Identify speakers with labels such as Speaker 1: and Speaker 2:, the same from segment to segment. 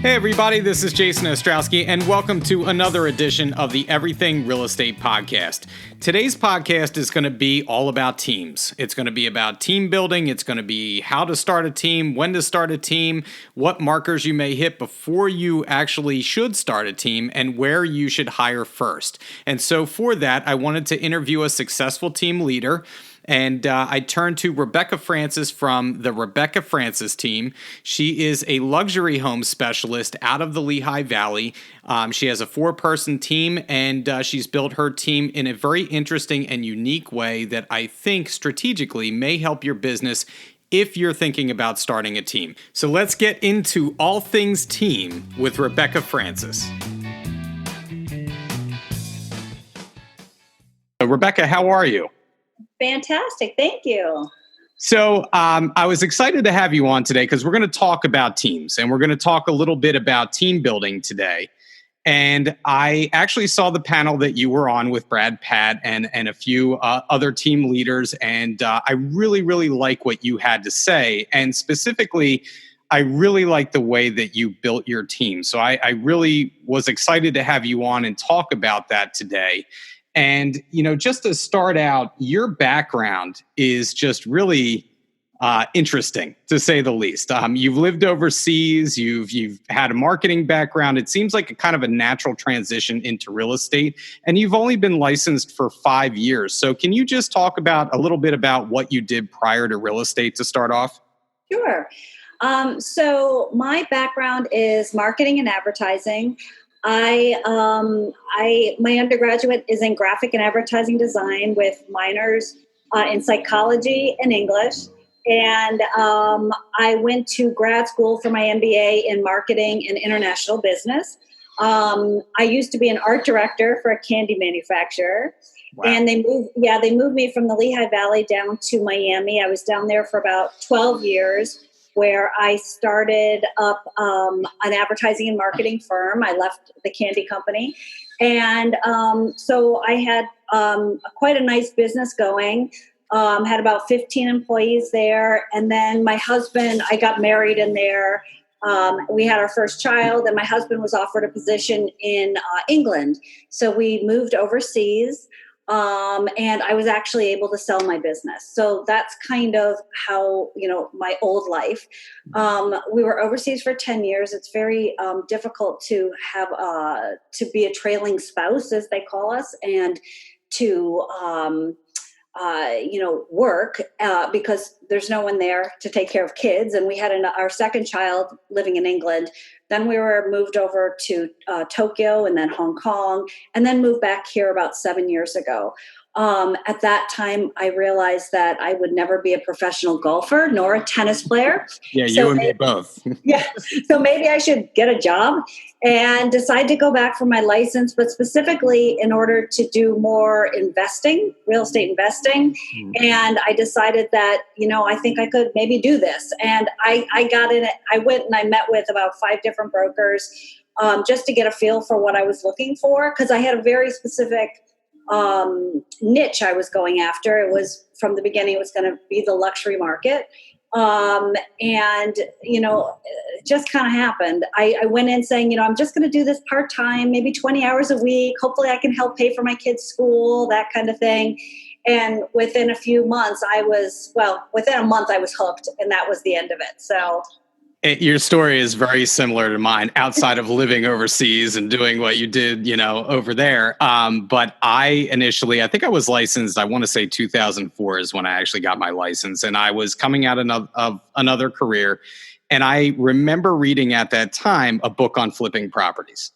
Speaker 1: Hey everybody, this is Jason Ostrowski, and welcome to another edition of the Everything Real Estate Podcast. Today's podcast is going to be all about teams. It's going to be about team building. It's going to be how to start a team, when to start a team, what markers you may hit before you actually should start a team, and where you should hire first. And so for that, I wanted to interview a successful team leader. And I turned to Rebecca Francis from the Rebecca Francis team. She is a luxury home specialist out of the Lehigh Valley. She has a 4-person team, and she's built her team in a very interesting and unique way that I think strategically may help your business if you're thinking about starting a team. So let's get into all things team with Rebecca Francis. Rebecca, how are you?
Speaker 2: Fantastic. Thank you.
Speaker 1: So I was excited to have you on today because we're going to talk about teams and we're going to talk a little bit about team building today. And I actually saw the panel that you were on with Brad Pat and a few other team leaders. And I really, really like what you had to say. And specifically, I really like the way that you built your team. So I really was excited to have you on and talk about that today. And, you know, just to start out, your background is just really interesting, to say the least. You've lived overseas. You've had a marketing background. It seems like a kind of a natural transition into real estate. And you've only been licensed for 5 years. So can you just talk about a little bit about what you did prior to real estate to start off?
Speaker 2: Sure. So my background is marketing and advertising. My undergraduate is in graphic and advertising design with minors in psychology and English. And I went to grad school for my MBA in marketing and international business. I used to be an art director for a candy manufacturer. Wow. And they moved me from the Lehigh Valley down to Miami. I was down there for about 12 years. Where I started up an advertising and marketing firm. I left the candy company. And so I had quite a nice business going, had about 15 employees there. And then my husband, I got married in there. We had our first child, and my husband was offered a position in England. So we moved overseas. And I was actually able to sell my business. So that's kind of how, my old life. We were overseas for 10 years. It's very difficult to have, to be a trailing spouse, as they call us, and to, work because there's no one there to take care of kids. And we had our second child living in England. Then we were moved over to Tokyo and then Hong Kong, and then moved back here about 7 years ago. At that time, I realized that I would never be a professional golfer nor a tennis player.
Speaker 1: Yeah, you and me both.
Speaker 2: Yeah, so maybe I should get a job and decide to go back for my license, but specifically in order to do more investing, real estate investing. Mm-hmm. And I decided that, I think I could maybe do this. And I got in it. I went and I met with about 5 different brokers just to get a feel for what I was looking for, because I had a very specific niche I was going after. It was from the beginning, it was going to be the luxury market. It just kind of happened. I went in saying, I'm just going to do this part-time, maybe 20 hours a week. Hopefully I can help pay for my kids' school, that kind of thing. And within a few months, within a month I was hooked, and that was the end of it. So
Speaker 1: your story is very similar to mine outside of living overseas and doing what you did, over there. But I think I was licensed, I want to say 2004 is when I actually got my license. And I was coming out of another career. And I remember reading at that time a book on flipping properties.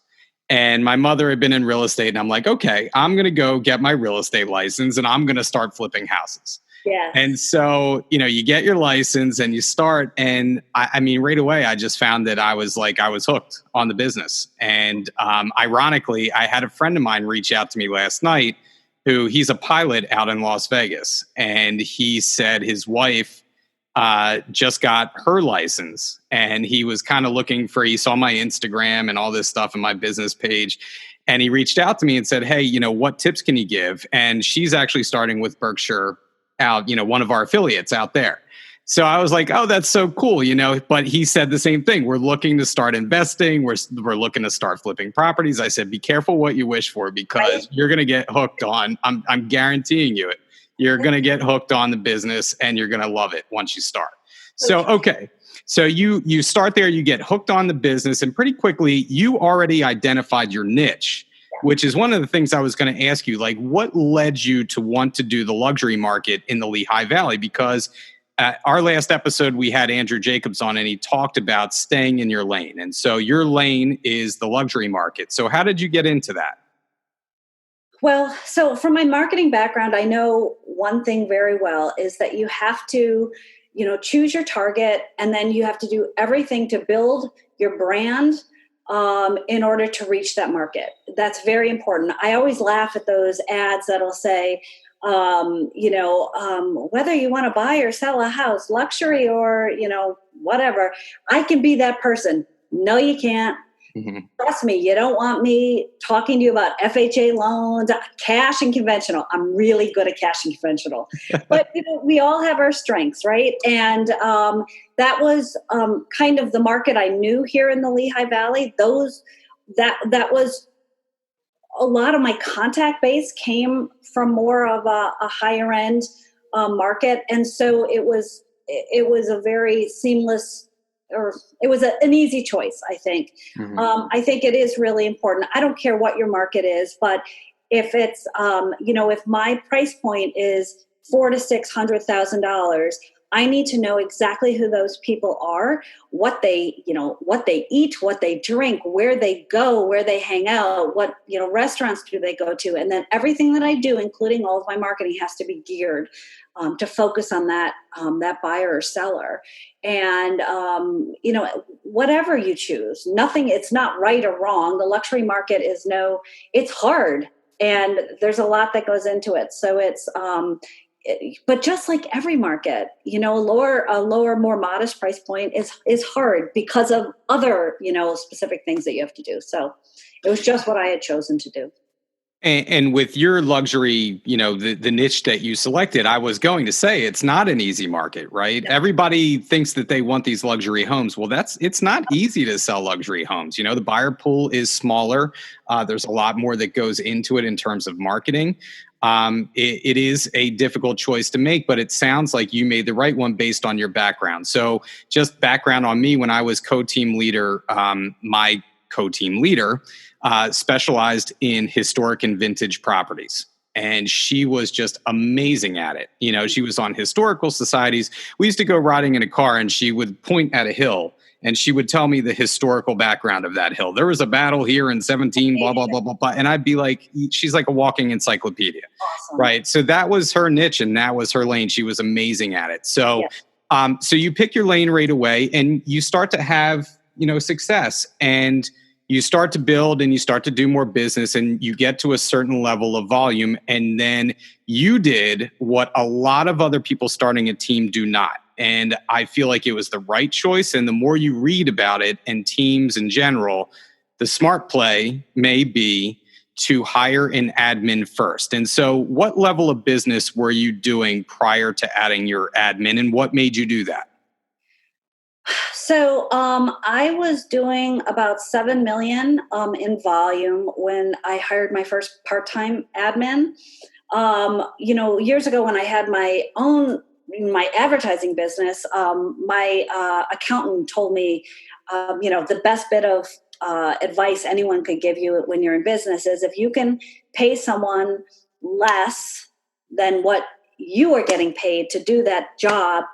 Speaker 1: And my mother had been in real estate. And I'm like, okay, I'm going to go get my real estate license and I'm going to start flipping houses.
Speaker 2: Yeah.
Speaker 1: And so, you get your license and you start. And I mean, right away, I just found that I was hooked on the business. And ironically, I had a friend of mine reach out to me last night he's a pilot out in Las Vegas. And he said his wife just got her license. And he was kind of he saw my Instagram and all this stuff in my business page. And he reached out to me and said, hey, what tips can you give? And she's actually starting with Berkshire out, one of our affiliates out there. So I was like, oh, that's so cool, but he said the same thing. We're looking to start investing. We're looking to start flipping properties. I said, be careful what you wish for, because you're going to get hooked on, I'm guaranteeing you it. You're going to get hooked on the business and you're going to love it once you start. So, okay. So you start there, you get hooked on the business, and pretty quickly you already identified your niche, which is one of the things I was going to ask you, like what led you to want to do the luxury market in the Lehigh Valley? Because our last episode, we had Andrew Jacobs on, and he talked about staying in your lane. And so your lane is the luxury market. So how did you get into that?
Speaker 2: Well, so from my marketing background, I know one thing very well is that you have to, choose your target, and then you have to do everything to build your brand in order to reach that market. That's very important. I always laugh at those ads that'll say, whether you want to buy or sell a house, luxury or, whatever, I can be that person. No, you can't. Mm-hmm. Trust me, you don't want me talking to you about FHA loans, cash and conventional. I'm really good at cash and conventional. But we all have our strengths, right? And that was kind of the market I knew here in the Lehigh Valley. That was a lot of my contact base came from more of a higher end market, and so it was a very seamless, or it was an easy choice, I think. Mm-hmm. I think it is really important. I don't care what your market is, but if it's, if my price point is $400,000 to $600,000, I need to know exactly who those people are, what they eat, what they drink, where they go, where they hang out, what, restaurants do they go to. And then everything that I do, including all of my marketing, has to be geared to focus on that buyer or seller. And, whatever you choose, it's not right or wrong. The luxury market it's hard, and there's a lot that goes into it. So it's, but just like every market, a lower, more modest price point is hard because of other, specific things that you have to do. So it was just what I had chosen to do.
Speaker 1: And with your luxury, the niche that you selected, I was going to say it's not an easy market, right? Yeah. Everybody thinks that they want these luxury homes. Well, it's not easy to sell luxury homes. The buyer pool is smaller. There's a lot more that goes into it in terms of marketing. It is a difficult choice to make, but it sounds like you made the right one based on your background. So just background on me, when I was co-team leader, my co-team leader specialized in historic and vintage properties. And she was just amazing at it. She was on historical societies. We used to go riding in a car, and she would point at a hill, and she would tell me the historical background of that hill. There was a battle here in 17, blah, blah, blah, blah, blah. And I'd be like, she's like a walking encyclopedia, awesome. Right? So that was her niche, and that was her lane. She was amazing at it. So, so you pick your lane right away, and you start to have, success, and you start to build, and you start to do more business, and you get to a certain level of volume. And then you did what a lot of other people starting a team do not. And I feel like it was the right choice. And the more you read about it and teams in general, the smart play may be to hire an admin first. And so what level of business were you doing prior to adding your admin, and what made you do that?
Speaker 2: So I was doing about 7 million in volume when I hired my first part-time admin. Years ago when I had my advertising business, my accountant told me, the best bit of advice anyone could give you when you're in business is if you can pay someone less than what you are getting paid to do that job,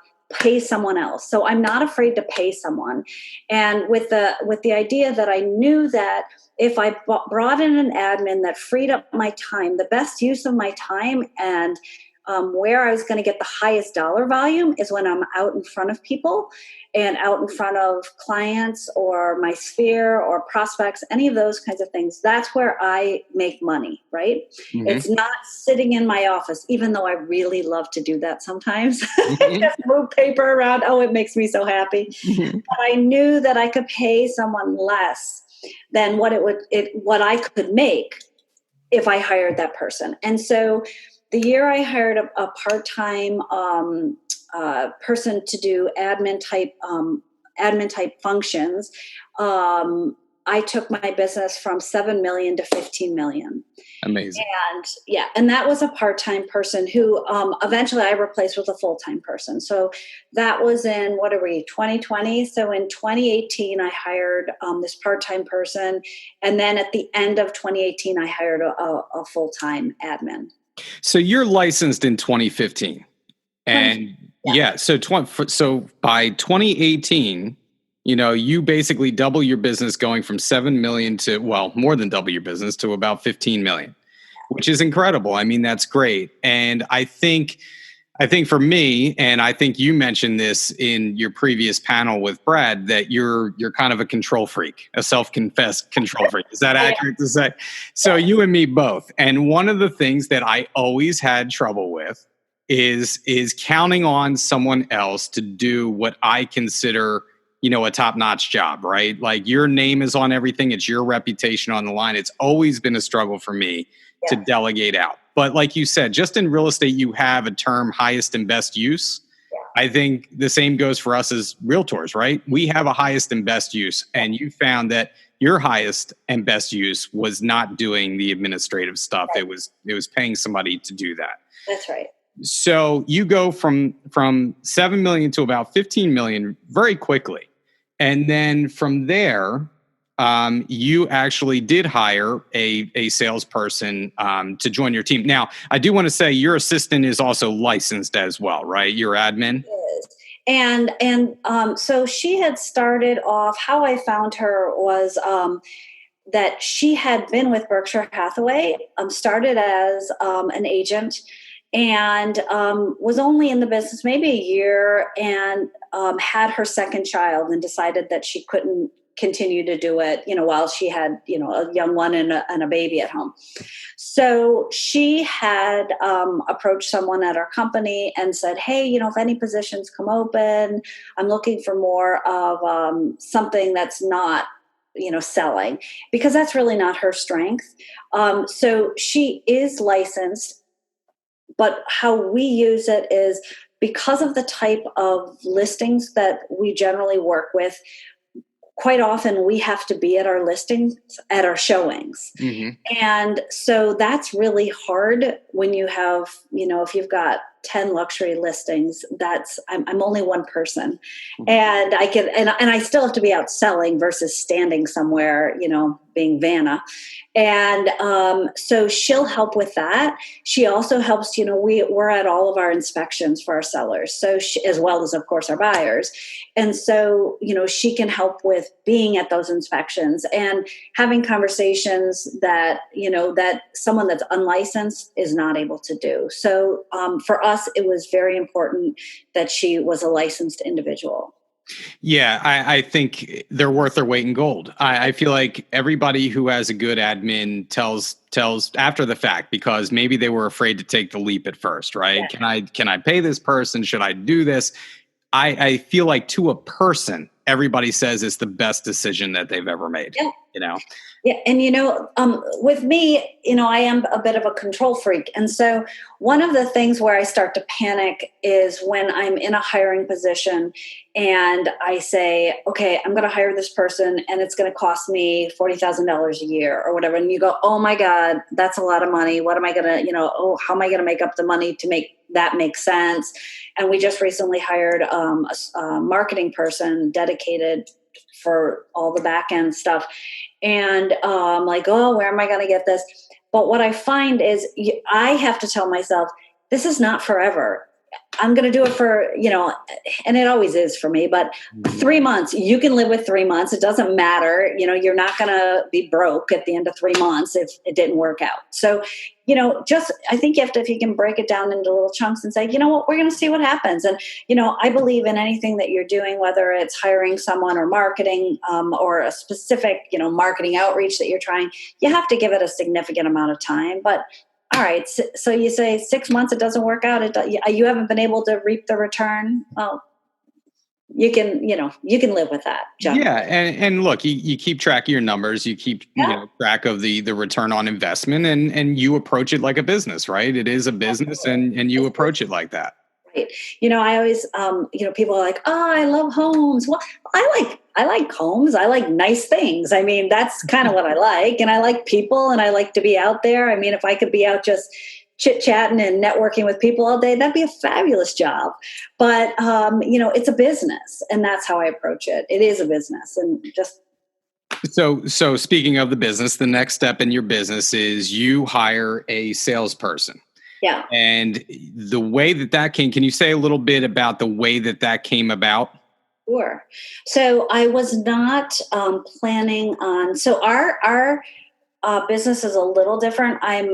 Speaker 2: pay someone else. So I'm not afraid to pay someone. And with the idea that I knew that if I brought in an admin that freed up my time, the best use of my time and where I was going to get the highest dollar volume is when I'm out in front of people and out in front of clients or my sphere or prospects, any of those kinds of things. That's where I make money, right? Mm-hmm. It's not sitting in my office, even though I really love to do that sometimes. Mm-hmm. Just move paper around. Oh, it makes me so happy. Mm-hmm. But I knew that I could pay someone less than what I could make if I hired that person. And so the year I hired a part-time person to do admin type functions. I took my business from 7 million to 15 million.
Speaker 1: Amazing.
Speaker 2: And that was a part-time person who eventually I replaced with a full-time person. So that was in 2020. So in 2018, I hired this part-time person. And then at the end of 2018, I hired a full-time admin.
Speaker 1: So you're licensed in 2015. And so by 2018, you basically double your business, going from 7 million to, more than double your business to about 15 million, which is incredible. I mean, that's great. And I think for me, and I think you mentioned this in your previous panel with Brad, that you're kind of a control freak, a self-confessed control freak. Is that accurate to say? So you and me both. And one of the things that I always had trouble with is counting on someone else to do what I consider a top-notch job, right? Like, your name is on everything. It's your reputation on the line. It's always been a struggle for me to delegate out. But like you said, just in real estate, you have a term, highest and best use. Yeah. I think the same goes for us as realtors, right? We have a highest and best use. And you found that your highest and best use was not doing the administrative stuff. Right. It was paying somebody to do that.
Speaker 2: That's right.
Speaker 1: So you go from 7 million to about 15 million very quickly. And then from there, you actually did hire a salesperson to join your team. Now, I do want to say your assistant is also licensed as well, right? Your admin?
Speaker 2: And so she had started off, how I found her was that she had been with Berkshire Hathaway, started as an agent, and was only in the business maybe a year, and had her second child and decided that she couldn't continue to do it, while she had, a young one and a baby at home. So she had approached someone at our company and said, hey, if any positions come open, I'm looking for more of something that's not, selling, because that's really not her strength. So she is licensed. But how we use it is because of the type of listings that we generally work with, quite often we have to be at our listings, at our showings. Mm-hmm. And so that's really hard when you have, if you've got 10 luxury listings, I'm only one person. Mm-hmm. And I still have to be out selling versus standing somewhere, being Vanna. And so she'll help with that. She also helps, we're at all of our inspections for our sellers. So as well as, of course, our buyers. And so, she can help with being at those inspections and having conversations that, that someone that's unlicensed is not able to do. So for us, it was very important that she was a licensed individual.
Speaker 1: Yeah, I think they're worth their weight in gold. I feel like everybody who has a good admin tells after the fact, because maybe they were afraid to take the leap at first, right? Yeah. Can I pay this person? Should I do this? I feel like to a person, everybody says it's the best decision that they've ever made. Yeah.
Speaker 2: Yeah. And, with me, I am a bit of a control freak. And so one of the things where I start to panic is when I'm in a hiring position and I say, okay, I'm going to hire this person and it's going to cost me $40,000 a year or whatever. And you go, oh my God, that's a lot of money. What am I going to, how am I going to make up the money to make that make sense? And we just recently hired a marketing person dedicated for all the back end stuff. And I'm like, oh, where am I going to get this? But what I find is I have to tell myself, this is not forever. I'm going to do it for, and it always is for me, but 3 months, you can live with 3 months. It doesn't matter. You're not going to be broke at the end of 3 months if it didn't work out. So, I think if you can break it down into little chunks and say, you know what, we're going to see what happens. And, I believe in anything that you're doing, whether it's hiring someone or marketing or a specific, marketing outreach that you're trying, you have to give it a significant amount of time. But all right, so you say 6 months, it doesn't work out. You haven't been able to reap the return. Well, you can live with that, John.
Speaker 1: Yeah. And look, you keep track of your numbers, you keep track of the return on investment, and you approach it like a business, right? It is a business, and you approach it like that.
Speaker 2: I always, people are like, oh, I love homes. Well, I like homes. I like nice things. I mean, that's kind of what I like. And I like people and I like to be out there. I mean, if I could be out just chit chatting and networking with people all day, that'd be a fabulous job. But, it's a business, and that's how I approach it. It is a business, and just.
Speaker 1: So speaking of the business, the next step in your business is you hire a salesperson.
Speaker 2: Yeah.
Speaker 1: And the way that can you say a little bit about the way that came about?
Speaker 2: Sure. So I was not planning on. So our business is a little different. I'm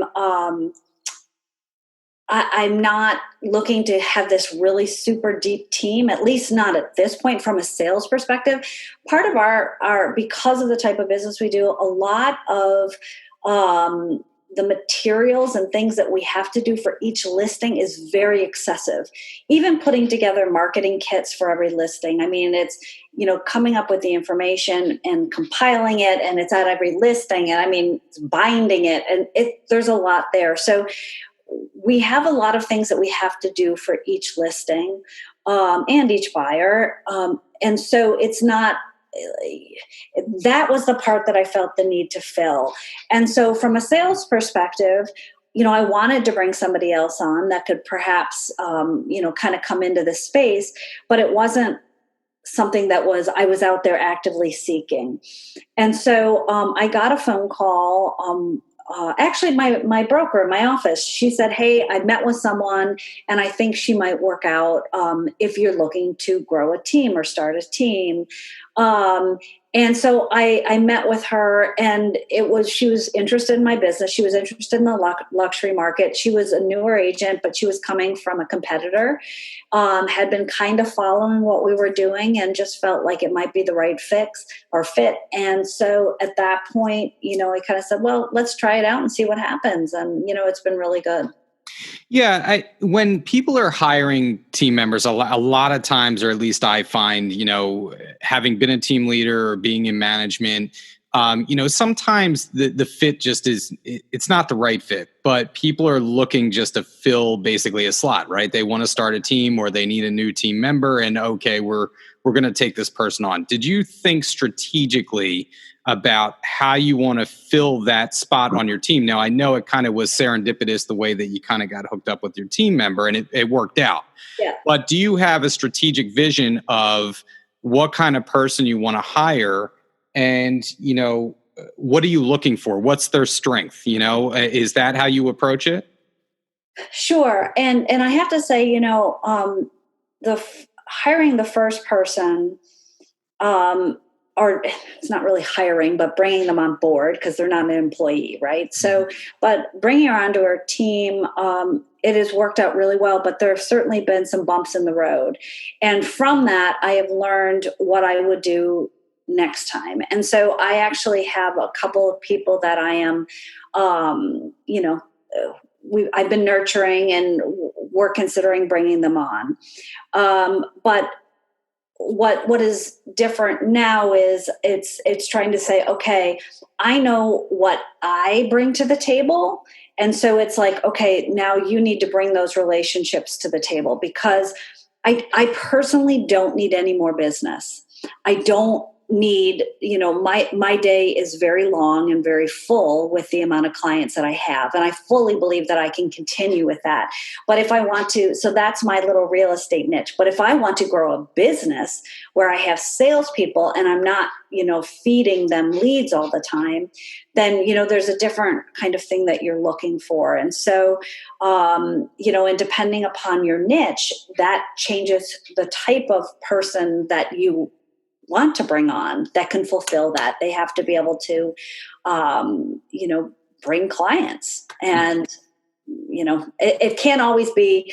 Speaker 2: not looking to have this really super deep team, at least not at this point from a sales perspective. Part of our because of the type of business we do, a lot of the materials and things that we have to do for each listing is very excessive. Even putting together marketing kits for every listing. I mean, it's, coming up with the information and compiling it, and it's at every listing. And I mean, it's binding it, and there's a lot there. So we have a lot of things that we have to do for each listing and each buyer. And so it's not, that was the part that I felt the need to fill. And so from a sales perspective, I wanted to bring somebody else on that could perhaps, kind of come into this space, but it wasn't something that I was out there actively seeking. And so I got a phone call. Actually, my broker in my office, she said, hey, I met with someone and I think she might work out if you're looking to grow a team or start a team. And so I met with her, and she was interested in my business. She was interested in the luxury market. She was a newer agent, but she was coming from a competitor, had been kind of following what we were doing and just felt like it might be the right fit. And so at that point, I kind of said, well, let's try it out and see what happens. And, it's been really good.
Speaker 1: Yeah, when people are hiring team members, a lot of times, or at least I find, having been a team leader or being in management, sometimes the fit just it's not the right fit, but people are looking just to fill basically a slot, right? They want to start a team or they need a new team member, and okay, we're going to take this person on. Did you think strategically about how you want to fill that spot on your team? Now, I know it kind of was serendipitous the way that you kind of got hooked up with your team member, and it worked out.
Speaker 2: Yeah.
Speaker 1: But do you have a strategic vision of what kind of person you want to hire? And, what are you looking for? What's their strength? Is that how you approach it?
Speaker 2: Sure. And I have to say, hiring the first person, or it's not really hiring, but bringing them on board because they're not an employee, right? So, but bringing her onto our team, it has worked out really well, but there have certainly been some bumps in the road. And from that, I have learned what I would do next time. And so I actually have a couple of people that I am, I've been nurturing, and we're considering bringing them on. But what is different now is it's trying to say, okay, I know what I bring to the table. And so it's like, okay, now you need to bring those relationships to the table, because I personally don't need any more business. I don't need, my day is very long and very full with the amount of clients that I have. And I fully believe that I can continue with that. But if I want to, so that's my little real estate niche. But if I want to grow a business where I have salespeople and I'm not, feeding them leads all the time, then, there's a different kind of thing that you're looking for. And so, and depending upon your niche, that changes the type of person that you want to bring on that can fulfill that. They have to be able to, bring clients. And, it can't always be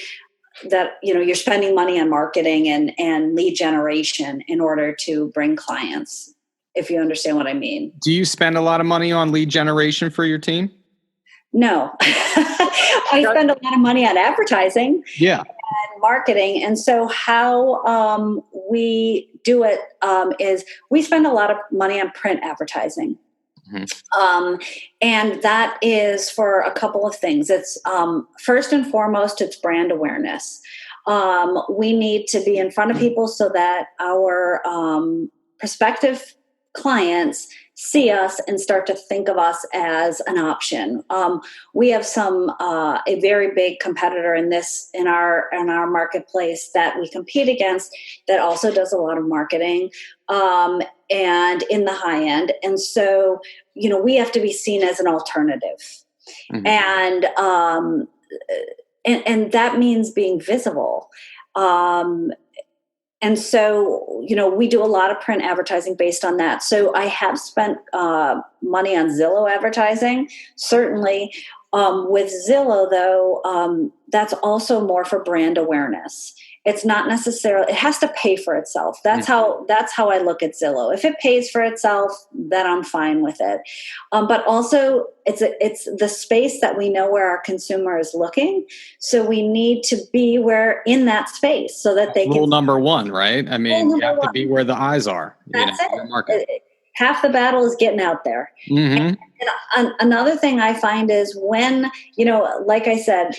Speaker 2: that, you're spending money on marketing and lead generation in order to bring clients, if you understand what I mean.
Speaker 1: Do you spend a lot of money on lead generation for your team?
Speaker 2: No. I spend a lot of money on advertising.
Speaker 1: Yeah.
Speaker 2: And marketing. And so how we do it is we spend a lot of money on print advertising. Mm-hmm. And that is for a couple of things. It's first and foremost, it's brand awareness. We need to be in front of people so that our prospective clients see us and start to think of us as an option. We have a very big competitor in our marketplace that we compete against that also does a lot of marketing and in the high end. And so, we have to be seen as an alternative. Mm-hmm. And that means being visible. And so, we do a lot of print advertising based on that. So I have spent money on Zillow advertising. Certainly, with Zillow, though, that's also more for brand awareness. It's not necessarily, it has to pay for itself. That's how I look at Zillow. If it pays for itself, then I'm fine with it. But also it's the space that we know where our consumer is looking. So we need to be in that space so that they
Speaker 1: can. Rule number one, right? I mean, you have to be where the eyes are.
Speaker 2: That's it. Half the battle is getting out there.
Speaker 1: Mm-hmm.
Speaker 2: And another thing I find is when, like I said,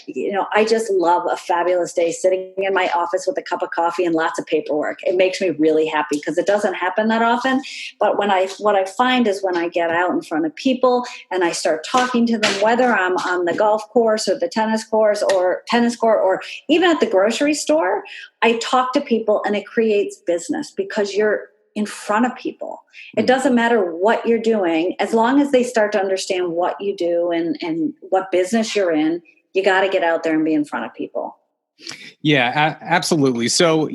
Speaker 2: I just love a fabulous day sitting in my office with a cup of coffee and lots of paperwork. It makes me really happy because it doesn't happen that often. But what I find is when I get out in front of people and I start talking to them, whether I'm on the golf course or the tennis court or even at the grocery store, I talk to people and it creates business because you're in front of people. It doesn't matter what you're doing. As long as they start to understand what you do and what business you're in, you got to get out there and be in front of people.
Speaker 1: Yeah, absolutely. So,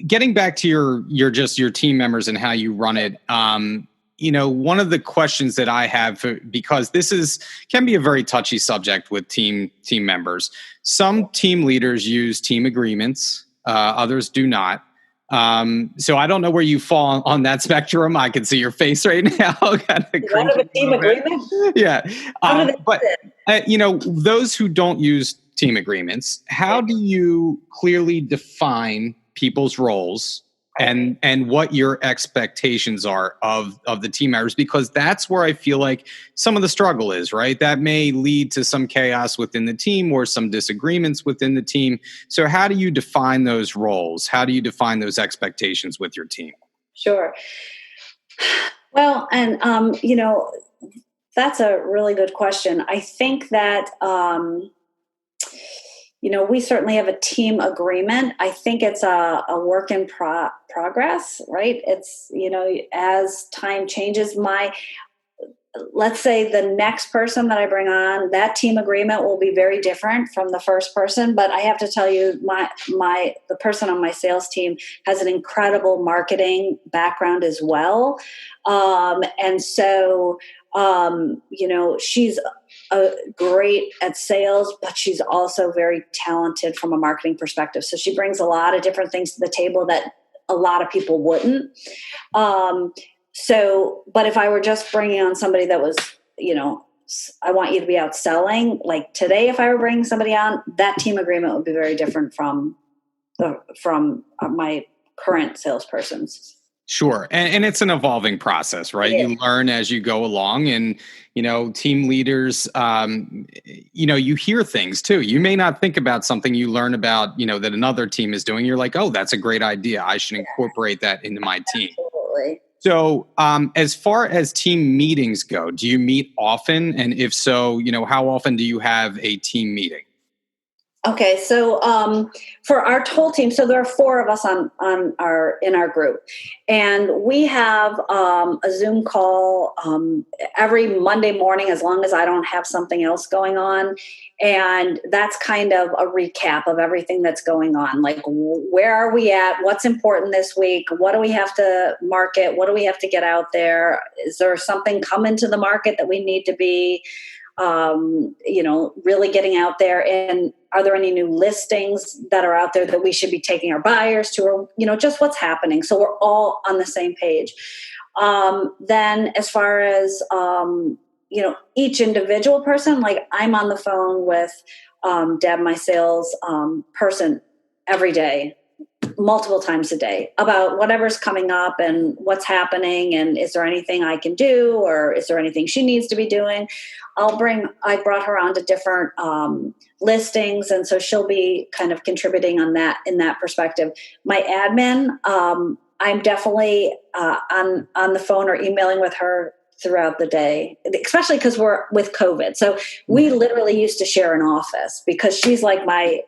Speaker 1: getting back to your team members and how you run it, one of the questions that I have, because this can be a very touchy subject with team members. Some team leaders use team agreements, others do not. So I don't know where you fall on that spectrum. I can see your face right now. Kind of
Speaker 2: a team agreement?
Speaker 1: Yeah. But those who don't use team agreements, how do you clearly define people's roles and what your expectations are of the team members? Because that's where I feel like some of the struggle is, right? That may lead to some chaos within the team or some disagreements within the team. So how do you define those roles? How do you define those expectations with your team?
Speaker 2: Sure. Well, and, that's a really good question. I think that, we certainly have a team agreement. I think it's a work in progress, right? It's, as time changes, let's say the next person that I bring on, that team agreement will be very different from the first person. But I have to tell you, the person on my sales team has an incredible marketing background as well. And so, she's great at sales, but she's also very talented from a marketing perspective. So she brings a lot of different things to the table that a lot of people wouldn't. But if I were just bringing on somebody that was, I want you to be out selling, like today, if I were bringing somebody on, that team agreement would be very different from my current salesperson's.
Speaker 1: Sure. And it's an evolving process, right? You learn as you go along and, team leaders, you hear things too. You may not think about something you learn about, that another team is doing. You're like, oh, that's a great idea. I should incorporate that into my team.
Speaker 2: Absolutely.
Speaker 1: So as far as team meetings go, do you meet often? And if so, how often do you have a team meeting?
Speaker 2: Okay, so for our whole team, so there are 4 of us in our group, and we have a Zoom call every Monday morning, as long as I don't have something else going on, and that's kind of a recap of everything that's going on. Like, where are we at? What's important this week? What do we have to market? What do we have to get out there? Is there something coming to the market that we need to be really getting out there? And are there any new listings that are out there that we should be taking our buyers to, or, just what's happening? So we're all on the same page. Then as far as, each individual person, like I'm on the phone with Deb, my sales person, every day. multiple times a day about whatever's coming up and what's happening, and is there anything I can do, or is there anything she needs to be doing. I brought her onto different listings, and so she'll be kind of contributing on that in that perspective. My admin, I'm definitely on the phone or emailing with her throughout the day, especially because we're with COVID. So we literally used to share an office because she's like my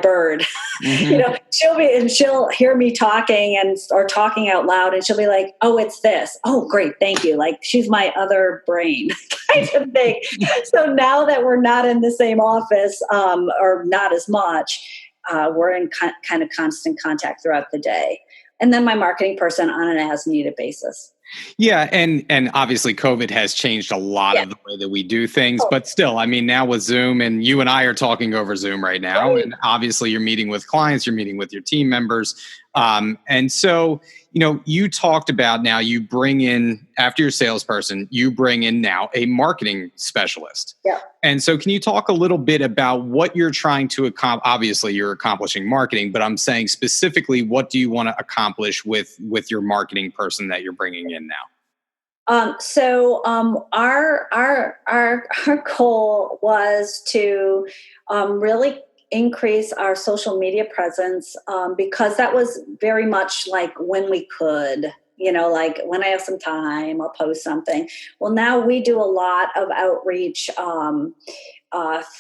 Speaker 2: bird. Mm-hmm. She'll hear me talking or talking out loud, and she'll be like, "Oh, it's this. Oh, great, thank you." Like she's my other brain kind of thing. So now that we're not in the same office, or not as much, we're in kind of constant contact throughout the day. And then my marketing person on an as needed basis.
Speaker 1: Yeah. And obviously COVID has changed a lot of the way that we do things, but still, I mean, now with Zoom, and you and I are talking over Zoom right now, and obviously you're meeting with clients, you're meeting with your team members. And so, you talked about now you bring in, after your salesperson, you bring in now a marketing specialist.
Speaker 2: Yeah.
Speaker 1: And so can you talk a little bit about what you're trying to accomplish? Obviously you're accomplishing marketing, but I'm saying specifically, what do you want to accomplish with your marketing person that you're bringing in now?
Speaker 2: Our goal was to really increase our social media presence, because that was very much like when we could, like when I have some time, I'll post something. Well, now we do a lot of outreach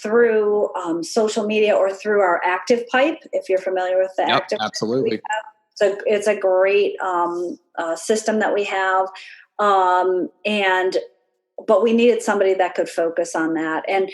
Speaker 2: through social media or through our Active Pipe, if you're familiar with the Active Pipe.
Speaker 1: Absolutely.
Speaker 2: So it's a great system that we have. But we needed somebody that could focus on that. And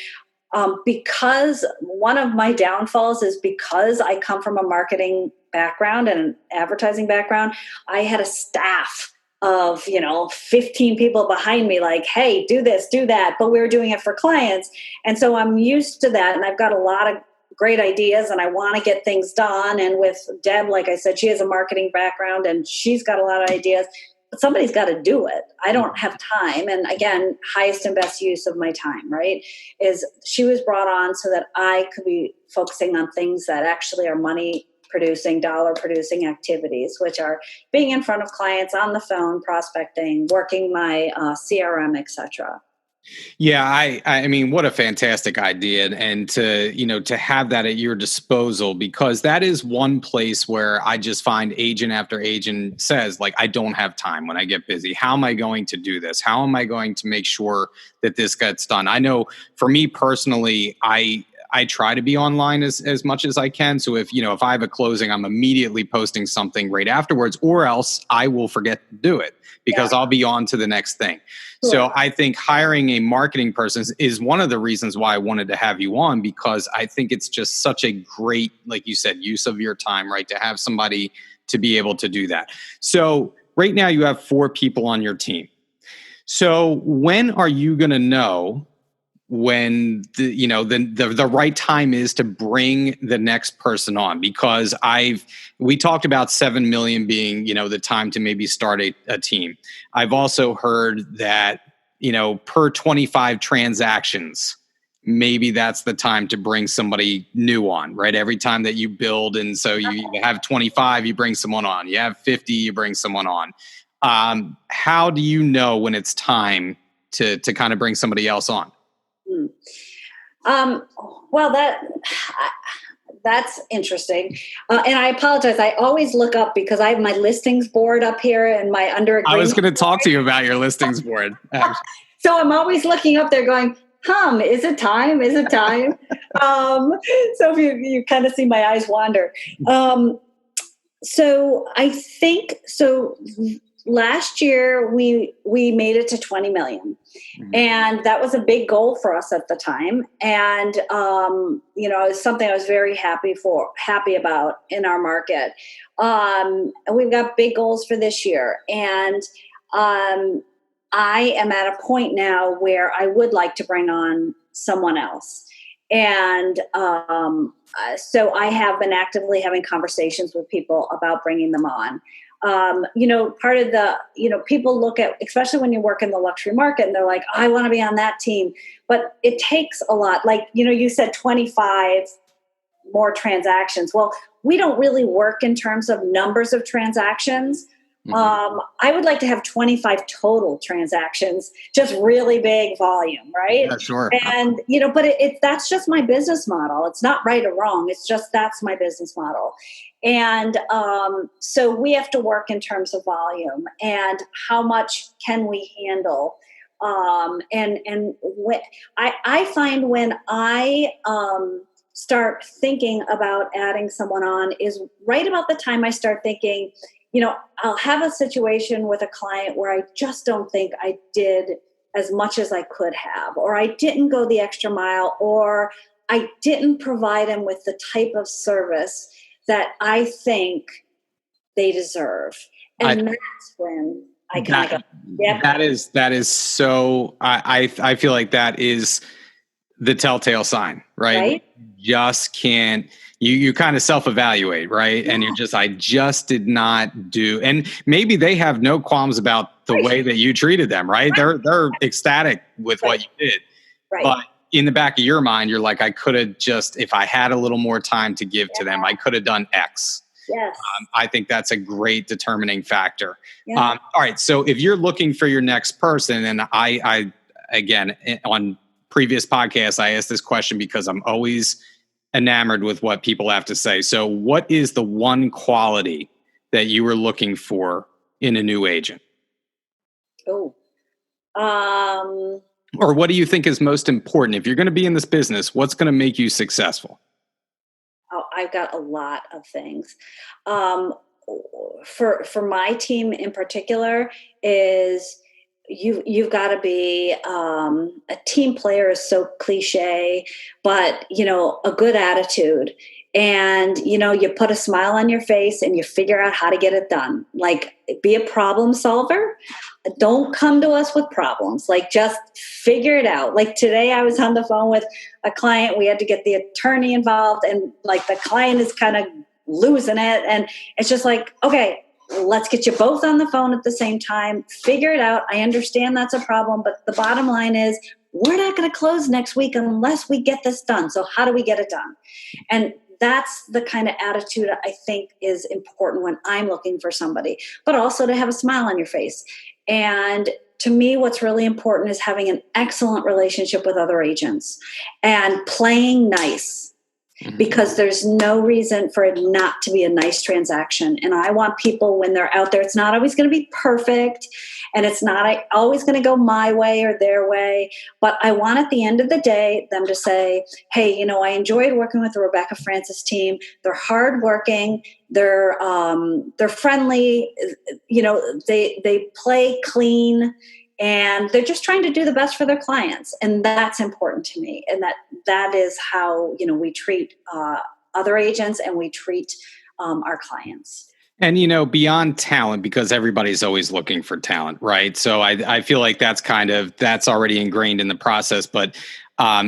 Speaker 2: because one of my downfalls is because I come from a marketing background and an advertising background, I had a staff of, 15 people behind me like, hey, do this, do that. But we were doing it for clients. And so I'm used to that. And I've got a lot of great ideas and I want to get things done. And with Deb, like I said, she has a marketing background and she's got a lot of ideas. But somebody's got to do it. I don't have time. And again, highest and best use of my time, right, is she was brought on so that I could be focusing on things that actually are money producing, dollar producing activities, which are being in front of clients on the phone, prospecting, working my CRM, etc.
Speaker 1: Yeah, I mean, what a fantastic idea, and to have that at your disposal, because that is one place where I just find agent after agent says, like, I don't have time when I get busy. How am I going to do this? How am I going to make sure that this gets done? I know for me personally, I try to be online as much as I can. So if I have a closing, I'm immediately posting something right afterwards, or else I will forget to do it because I'll be on to the next thing. Sure. So I think hiring a marketing person is one of the reasons why I wanted to have you on, because I think it's just such a great, like you said, use of your time, right? To have somebody to be able to do that. So right now you have 4 people on your team. So when are you going to know when the right time is to bring the next person on? Because we talked about 7 million being, the time to maybe start a team. I've also heard that, per 25 transactions, maybe that's the time to bring somebody new on, right? Every time that you build. And so you have 25, you bring someone on. You have 50, you bring someone on. How do you know when it's time to kind of bring somebody else on?
Speaker 2: Well, that's interesting. And I apologize. I always look up because I have my listings board up here and my under agreement.
Speaker 1: I was going to talk to you about your listings board.
Speaker 2: So I'm always looking up there going, is it time? Is it time? So if you kind of see my eyes wander. So I think, last year we made it to 20 million. Mm-hmm. And that was a big goal for us at the time. And, it's something I was very happy about in our market. And we've got big goals for this year. And I am at a point now where I would like to bring on someone else. And so I have been actively having conversations with people about bringing them on. Part of the, people look at, especially when you work in the luxury market, and they're like, I want to be on that team. But it takes a lot. Like, you said 25 more transactions. Well, we don't really work in terms of numbers of transactions. I would like to have 25 total transactions, just really big volume, right?
Speaker 1: Yeah, sure.
Speaker 2: And, but that's just my business model. It's not right or wrong. It's just, that's my business model. And so we have to work in terms of volume and how much can we handle. And when I find when I start thinking about adding someone on is right about the time I start thinking, I'll have a situation with a client where I just don't think I did as much as I could have, or I didn't go the extra mile, or I didn't provide them with the type of service that I think they deserve. And that's when I kind of go, yep.
Speaker 1: That is so, I feel like that is the telltale sign, right? You just can't, you kind of self-evaluate, right? Yeah. And you're just, I just did not do, and maybe they have no qualms about the way that you treated them, right? They're ecstatic with what you did. Right. But in the back of your mind, you're like, I could have just, if I had a little more time to give to them, I could have done X.
Speaker 2: Yes.
Speaker 1: I think that's a great determining factor. Yeah. All right. So if you're looking for your next person, and I again, on previous podcasts, I asked this question because I'm always enamored with what people have to say. So what is the one quality that you were looking for in a new agent?
Speaker 2: Oh,
Speaker 1: or what do you think is most important? If you're going to be in this business, what's going to make you successful?
Speaker 2: Oh, I've got a lot of things. For my team in particular is you've got to be a team player is so cliche, but a good attitude, and you put a smile on your face and you figure out how to get it done. Like, be a problem solver. Don't come to us with problems. Like, just figure it out. Like today I was on the phone with a client. We had to get the attorney involved, and like the client is kind of losing it. And it's just like, okay, let's get you both on the phone at the same time. Figure it out. I understand that's a problem, but the bottom line is we're not going to close next week unless we get this done. So how do we get it done? And that's the kind of attitude I think is important when I'm looking for somebody, but also to have a smile on your face. And to me, what's really important is having an excellent relationship with other agents and playing nice. Because there's no reason for it not to be a nice transaction. And I want people, when they're out there, it's not always going to be perfect, and it's not always going to go my way or their way. But I want at the end of the day them to say, hey, I enjoyed working with the Rebecca Francis team. They're hardworking. They're friendly. They play clean. And they're just trying to do the best for their clients. And that's important to me. And that is how, we treat other agents and we treat our clients.
Speaker 1: And, beyond talent, because everybody's always looking for talent, right? So I feel like that's already ingrained in the process. But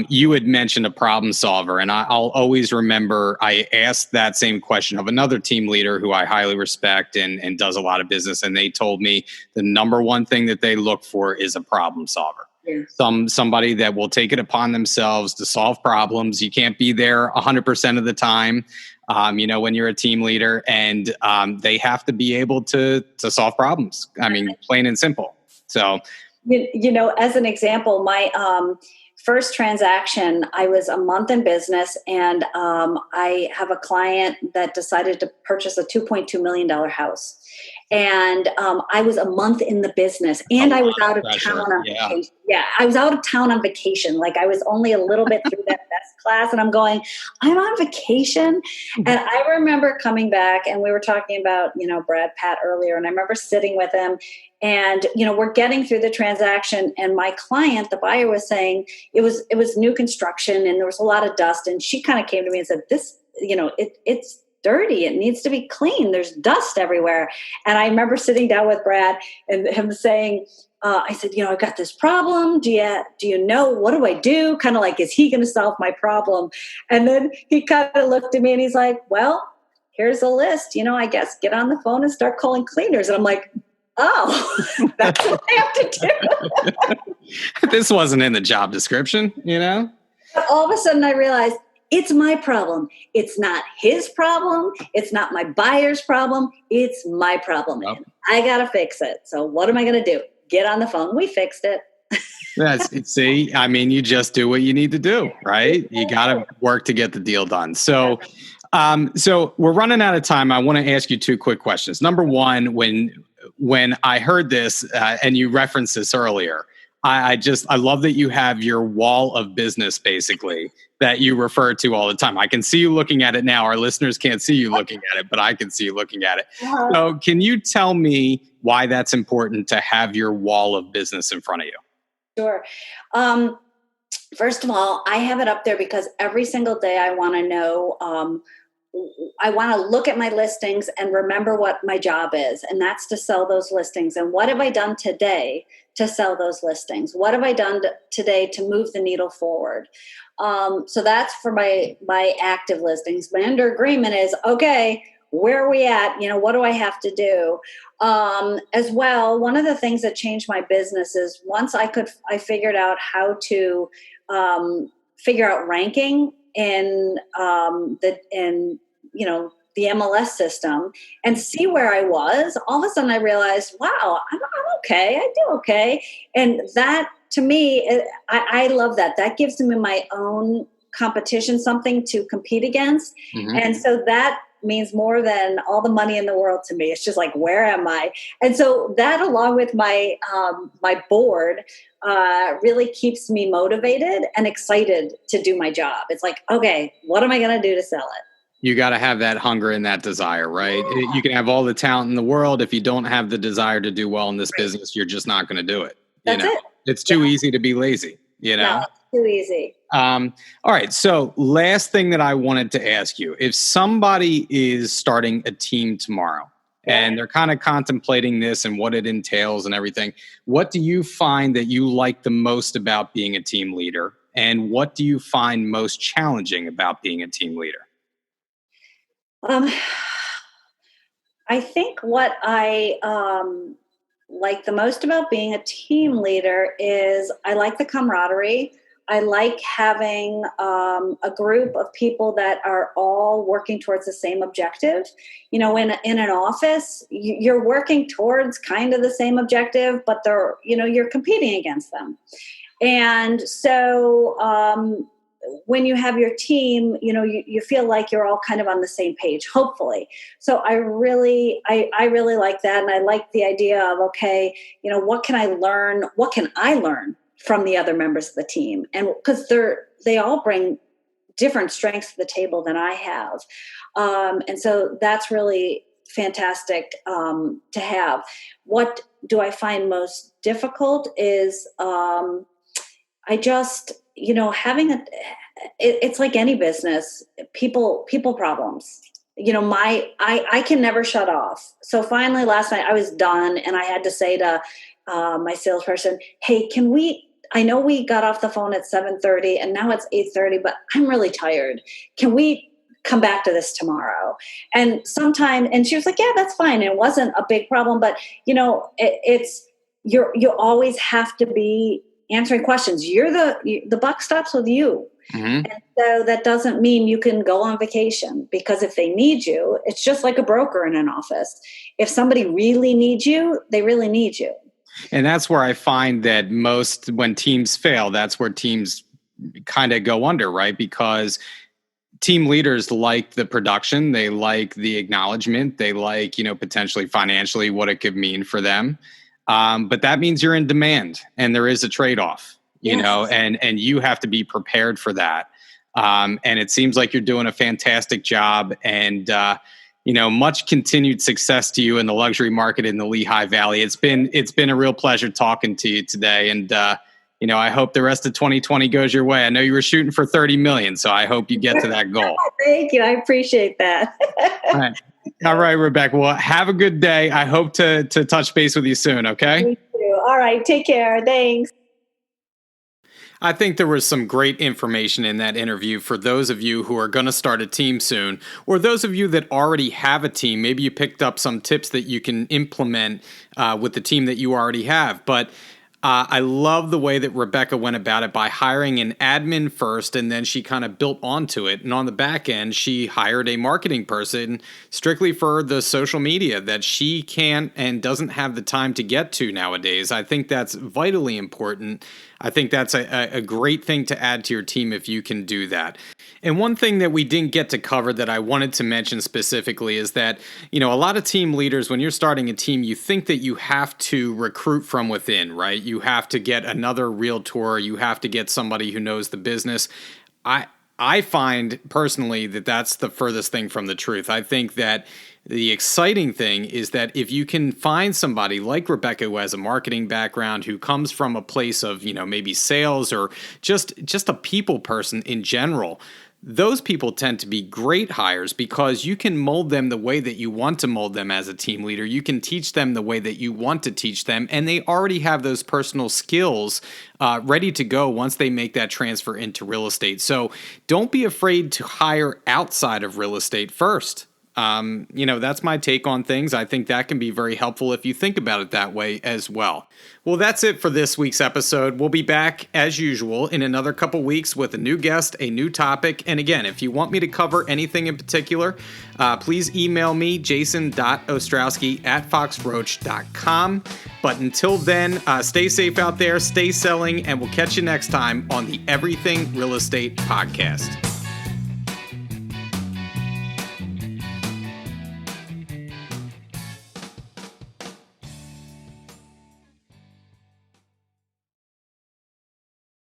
Speaker 1: you had mentioned a problem solver, and I'll always remember I asked that same question of another team leader who I highly respect and does a lot of business. And they told me the number one thing that they look for is a problem solver. Yeah. Somebody that will take it upon themselves to solve problems. You can't be there 100% of the time, when you're a team leader, and they have to be able to solve problems. I mean, plain and simple. So,
Speaker 2: as an example, my first transaction, I was a month in business, and I have a client that decided to purchase a $2.2 million house. And I was a month in the business, and I was out of town on vacation. Yeah, I was out of town on vacation. Like, I was only a little bit through that best class, and I'm going, I'm on vacation. And I remember coming back, and we were talking about, Brad Pat earlier, and I remember sitting with him, and, we're getting through the transaction, and my client, the buyer, was saying it was new construction, and there was a lot of dust. And she kind of came to me and said, this, it's dirty. It needs to be clean. There's dust everywhere. And I remember sitting down with Brad and him saying, I said, I've got this problem. Do you know, what do I do? Kind of like, is he going to solve my problem? And then he kind of looked at me and he's like, well, here's a list, I guess get on the phone and start calling cleaners. And I'm like, oh, that's what I have to
Speaker 1: do. This wasn't in the job description,
Speaker 2: But all of a sudden I realized It's my problem. It's not his problem. It's not my buyer's problem. It's my problem.
Speaker 1: Yep.
Speaker 2: And I got to fix it. So what am I going to do? Get on the phone. We fixed it.
Speaker 1: See, I mean, you just do what you need to do, right? You got to work to get the deal done. So, so we're running out of time. I want to ask you two quick questions. Number one, when I heard this, and you referenced this earlier, I love that you have your wall of business, basically, that you refer to all the time. I can see you looking at it now. Our listeners can't see you looking at it, but I can see you looking at it. So can you tell me why that's important to have your wall of business in front of you?
Speaker 2: Sure. First of all, I have it up there because every single day I want to know, I want to look at my listings and remember what my job is, and that's to sell those listings. And what have I done today to sell those listings? What have I done today to move the needle forward? So that's for my active listings. My under agreement is, okay, where are we at? What do I have to do? As well, one of the things that changed my business is once I figured out how to figure out ranking in the MLS system and see where I was. All of a sudden, I realized, wow, I'm okay. I do okay, and that to me, I love that. That gives me my own competition, something to compete against, and so that means more than all the money in the world to me. It's just like, where am I? And so that, along with my my board, really keeps me motivated and excited to do my job. It's like, okay, what am I going to do to sell it?
Speaker 1: You got to have that hunger and that desire, right? Yeah. You can have all the talent in the world. If you don't have the desire to do well in this business, you're just not going to do it.
Speaker 2: That's it.
Speaker 1: It's too easy to be lazy,
Speaker 2: No, too easy.
Speaker 1: All right. So last thing that I wanted to ask you, if somebody is starting a team tomorrow and they're kind of contemplating this and what it entails and everything, what do you find that you like the most about being a team leader? And what do you find most challenging about being a team leader?
Speaker 2: I think what I like the most about being a team leader is I like the camaraderie. I like having a group of people that are all working towards the same objective. In an office, you're working towards kind of the same objective, but you're competing against them. And so when you have your team, you feel like you're all kind of on the same page, hopefully. So I really like that. And I like the idea of, okay, what can I learn? What can I learn from the other members of the team? And because they all bring different strengths to the table than I have. And so that's really fantastic to have. What do I find most difficult is I just, having it's like any business, people problems. I can never shut off. So finally last night I was done and I had to say to my salesperson, hey, I know we got off the phone at 7:30 and now it's 8:30, but I'm really tired. Can we come back to this tomorrow? And she was like, yeah, that's fine. It wasn't a big problem, but you always have to be answering questions. The buck stops with you. And so that doesn't mean you can go on vacation, because if they need you, it's just like a broker in an office. If somebody really needs you, they really need you.
Speaker 1: And that's where I find that when teams fail, that's where teams kind of go under, right? Because team leaders like the production, they like the acknowledgement, they like, potentially financially what it could mean for them. But that means you're in demand and there is a trade-off, and you have to be prepared for that. And it seems like you're doing a fantastic job, and, much continued success to you in the luxury market in the Lehigh Valley. It's been a real pleasure talking to you today. And, I hope the rest of 2020 goes your way. I know you were shooting for 30 million, so I hope you get to that goal.
Speaker 2: Thank you. I appreciate that.
Speaker 1: All right, Rebecca. Well, have a good day. I hope to touch base with you soon. Okay.
Speaker 2: Me too. All right. Take care. Thanks.
Speaker 1: I think there was some great information in that interview for those of you who are going to start a team soon, or those of you that already have a team. Maybe you picked up some tips that you can implement with the team that you already have. But I love the way that Rebecca went about it by hiring an admin first, and then she kind of built onto it. And on the back end, she hired a marketing person strictly for the social media that she can't and doesn't have the time to get to nowadays. I think that's vitally important. I think that's a great thing to add to your team if you can do that. And one thing that we didn't get to cover that I wanted to mention specifically is that, a lot of team leaders, when you're starting a team, you think that you have to recruit from within, right? You have to get another realtor. You have to get somebody who knows the business. I find personally that that's the furthest thing from the truth. I think that the exciting thing is that if you can find somebody like Rebecca who has a marketing background, who comes from a place of, maybe sales or just a people person in general, those people tend to be great hires because you can mold them the way that you want to mold them as a team leader. You can teach them the way that you want to teach them, and they already have those personal skills ready to go once they make that transfer into real estate. So don't be afraid to hire outside of real estate first. That's my take on things. I think that can be very helpful if you think about it that way as well. Well, that's it for this week's episode. We'll be back as usual in another couple weeks with a new guest, a new topic. And again, if you want me to cover anything in particular, please email me, jason.ostrowski@foxroach.com. But until then, stay safe out there, stay selling, and we'll catch you next time on the Everything Real Estate Podcast.